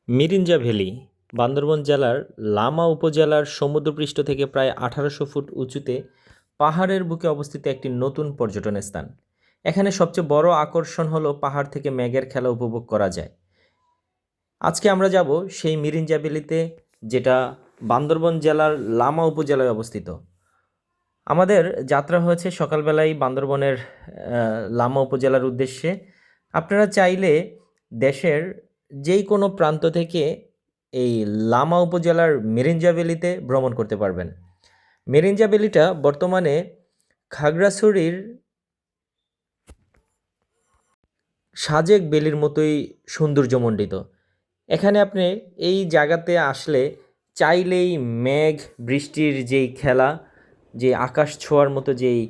Mirinja valley Bandarban জেলার লামা উপজেলার সমুদ্রপৃষ্ঠ থেকে প্রায় ১৮০০ ফুট উঁচুতে পাহাড়ের বুকে অবস্থিত একটি নতুন পর্যটন স্থান। এখানে সবচেয়ে বড় আকর্ষণ হলো পাহাড় থেকে মেঘের খেলা উপভোগ করা যায়। আজকে আমরা যাব সেই মিরিঞ্জা ভ্যালিতে, যেটা বান্দরবান জেলার লামা উপজেলায় অবস্থিত। আমাদের যাত্রা হয়েছে সকালবেলায় বান্দরবনের লামা উপজেলার উদ্দেশ্যে। আপনারা চাইলে দেশের যেই কোনো প্রান্ত থেকে এই লামা উপজেলার মিরিঞ্জা ভ্যালিতে ভ্রমণ করতে পারবেন। মিরিঞ্জা ভ্যালিটা বর্তমানে খাগড়াছড়ির সাজেক ভ্যালির মতোই সৌন্দর্যমণ্ডিত। এখানে আপনি এই জায়গাতে আসলে চাইলেই মেঘ বৃষ্টির যেই খেলা, যে আকাশ ছোঁয়ার মতো যেই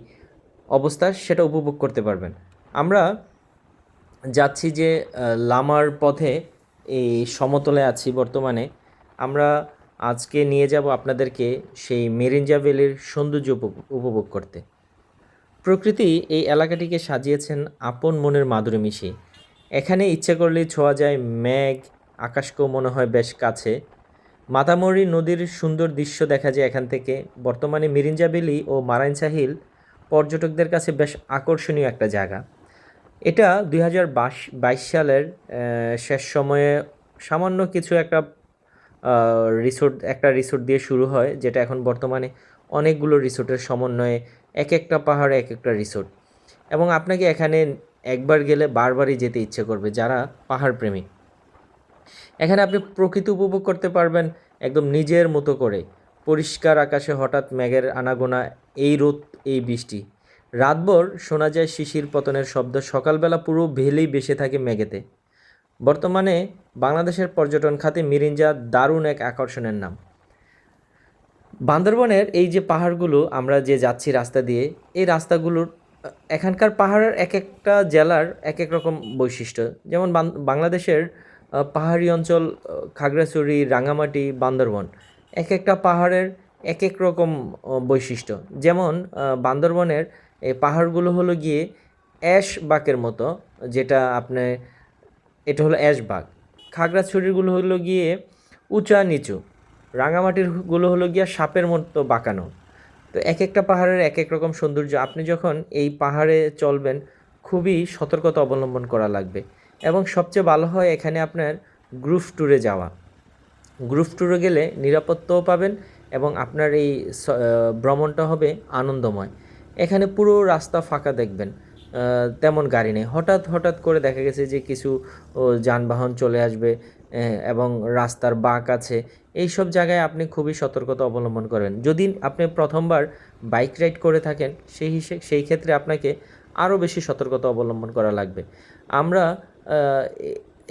অবস্থা, সেটা উপভোগ করতে পারবেন। আমরা যাচ্ছি যে লামার পথে এই সমতলে আছি বর্তমানে। আমরা আজকে নিয়ে যাব আপনাদেরকে সেই মিরিঞ্জা ভ্যালির সৌন্দর্য উপভোগ করতে। প্রকৃতি এই এলাকাটিকে সাজিয়েছেন আপন মনের মাধুরী মিশিয়ে। এখানে ইচ্ছে করলেই ছোঁয়া যায় মেঘ, আকাশকেও মনে হয় বেশ কাছে। মাতামরি নদীর সুন্দর দৃশ্য দেখা যায় এখান থেকে। বর্তমানে মিরিঞ্জা ভ্যালি ও মারাইন সাহিল পর্যটকদের কাছে বেশ আকর্ষণীয় একটা জায়গা। এটা ২০২২ সালের শেষ সময়ে সামান্য কিছু একটা রিসোর্ট দিয়ে শুরু হয়, যেটা এখন বর্তমানে অনেকগুলো রিসোর্টের সমন্বয়ে এক একটা পাহাড়ে এক একটা রিসোর্ট। এবং আপনাকে এখানে একবার গেলে বারবারই যেতে ইচ্ছে করবে যারা পাহাড় প্রেমী। এখানে আপনি প্রকৃতি উপভোগ করতে পারবেন একদম নিজের মতো করে। পরিষ্কার আকাশে হঠাৎ মেঘের আনাগোনা, এই রোদ, এই বৃষ্টি। রাতভর শোনা যায় শিশির পতনের শব্দ, সকালবেলা পুরো ভ্যালি ভেসে থাকে মেঘেতে। বর্তমানে বাংলাদেশের পর্যটন খাতে মিরিঞ্জা দারুণ এক আকর্ষণের নাম। বান্দরবনের এই যে পাহাড়গুলো, আমরা যে যাচ্ছি রাস্তা দিয়ে, এই রাস্তাগুলোর এখানকার পাহাড়ের এক একটা জেলার এক এক রকম বৈশিষ্ট্য। যেমন বাংলাদেশের পাহাড়ি অঞ্চল খাগড়াছড়ি, রাঙামাটি, বান্দরবন, এক একটা পাহাড়ের এক এক রকম বৈশিষ্ট্য। যেমন বান্দরবনের এই পাহাড়গুলো হলো গিয়ে অ্যাশবাকের মতো, যেটা আপনি, এটা হলো অ্যাশবাগ। খাগড়াছড়িগুলো হলো গিয়ে উঁচা নিচু। রাঙামাটিরগুলো হলো গিয়া সাপের মতো বাঁকানো। তো এক একটা পাহাড়ের এক এক রকম সৌন্দর্য। আপনি যখন এই পাহাড়ে চলবেন, খুবই সতর্কতা অবলম্বন করা লাগবে। এবং সবচেয়ে ভালো হয় এখানে আপনার গ্রুপ ট্যুরে যাওয়া। গ্রুপ ট্যুরে গেলে নিরাপত্তাও পাবেন এবং আপনার এই ভ্রমণটা হবে আনন্দময়। এখানে পুরো রাস্তা ফাঁকা দেখবেন, তেমন গাড়ি নেই। হঠাৎ হঠাৎ করে দেখা গেছে যে কিছু যানবাহন চলে আসবে এবং রাস্তার বাঁক আছে। এই সব জায়গায় আপনি খুবই সতর্কতা অবলম্বন করবেন। যদি আপনি প্রথমবার বাইক রাইড করে থাকেন, সেই ক্ষেত্রে আপনাকে আরও বেশি সতর্কতা অবলম্বন করা লাগবে। আমরা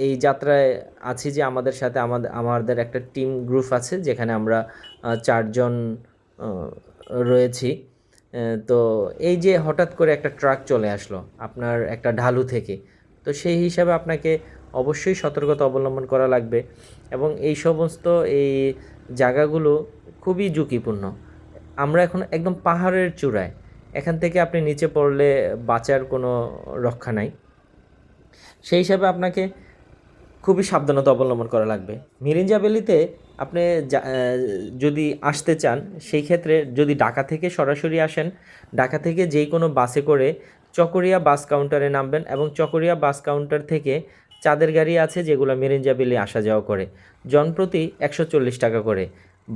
এই যাত্রায় আছি যে আমাদের সাথে আমাদের একটা টিম গ্রুপ আছে, যেখানে আমরা ৪ জন রয়েছি। তো এই যে হঠাৎ করে একটা ট্রাক চলে আসলো আপনার একটা ঢালু থেকে, তো সেই হিসাবে আপনাকে অবশ্যই সতর্কতা অবলম্বন করা লাগবে। এবং এই সমস্ত এই জায়গাগুলো খুবই ঝুঁকিপূর্ণ। আমরা এখন একদম পাহাড়ের চূড়ায়, এখান থেকে আপনি নিচে পড়লে বাঁচার কোনো রক্ষা নাই। সেই হিসাবে আপনাকে খুবই সাবধানতা অবলম্বন করা লাগবে। মিরিঞ্জা ভ্যালিতে আপনি যদি আসতে চান, সেই ক্ষেত্রে যদি ঢাকা থেকে সরাসরি আসেন, ঢাকা থেকে যেই কোনো বাসে করে চকরিয়া বাস কাউন্টারে নামবেন এবং চকরিয়া বাস কাউন্টার থেকে চাঁদের গাড়ি আছে যেগুলো মিরিঞ্জা ভ্যালি আসা যাওয়া করে। জনপ্রতি ১৪০ টাকা করে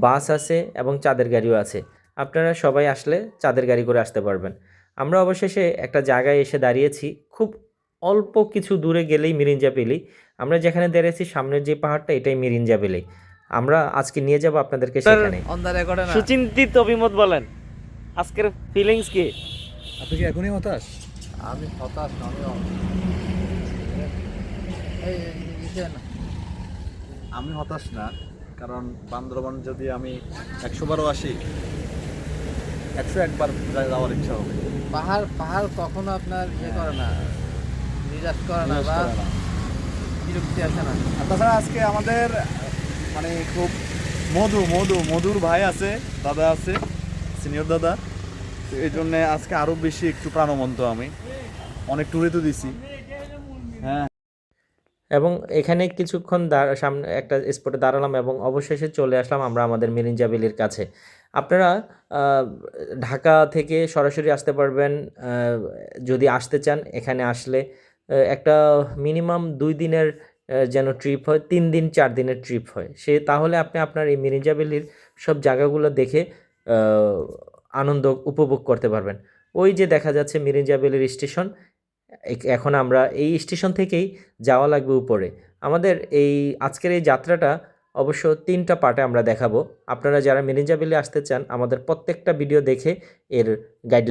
বাস আছে এবং চাঁদের গাড়িও আছে। আপনারা সবাই আসলে চাঁদের গাড়ি করে আসতে পারবেন। আমরা অবশেষে একটা জায়গায় এসে দাঁড়িয়েছি, খুব অল্প কিছু দূরে গেলেই মিরিঞ্জা ভ্যালি। আমরা যেখানে দাঁড়িয়েছি সামনের যে পাহাড়টা, এটাই মিরিঞ্জা ভ্যালি। আমরা আজকে নিয়ে যাব আপনাদেরকে সেখানে। সুচিন্তিত অভিমত বলেন, আজকের ফিলিংস কি? আপনি কি এখনই হতাশ? আমি হতাশ না, আমি হতাশ না, কারণ বান্দরবান যদি আমি ১০০ বারও আসি, ১০১ বার যাওয়ার ইচ্ছা হবে। পাহাড় পাহাড় কখনো আপনার করে না, নিরাশ করে না বা বিরক্তি আসে না। আর তাছাড়া আজকে আমাদের মানে খুব মধুর ভাই আছে, দাদা আছে, সিনিয়র দাদা। তো এই জন্যে আজকে আরও বেশি একটু প্রাণবন্ত। আমি অনেক ট্যুরে তো দিছি। হ্যাঁ, এবং এখানে কিছুক্ষণ সামনে একটা স্পটে দাঁড়ালাম এবং অবশেষে চলে আসলাম আমরা আমাদের মিরিঞ্জা ভ্যালির কাছে। আপনারা ঢাকা থেকে সরাসরি আসতে পারবেন। যদি আসতে চান এখানে আসলে একটা মিনিমাম 2 দিনের যেন ট্রিপ হয়, 3 দিন 4 দিনের ট্রিপ হয়, তাহলে আপনি আপনার এই মিরিঞ্জা ভ্যালির সব জায়গাগুলো দেখে আনন্দ উপভোগ করতে পারবেন। ওই যে দেখা যাচ্ছে মিরিঞ্জা ভ্যালির স্টেশন। এখন আমরা এই স্টেশন থেকেই যাওয়া লাগবে উপরে। আমাদের এই আজকের এই যাত্রাটা অবশ্য 3টা পার্টে আমরা দেখাবো। আপনারা যারা মিরিঞ্জা ভ্যালি আসতে চান আমাদের প্রত্যেকটা ভিডিও দেখে এর গাইড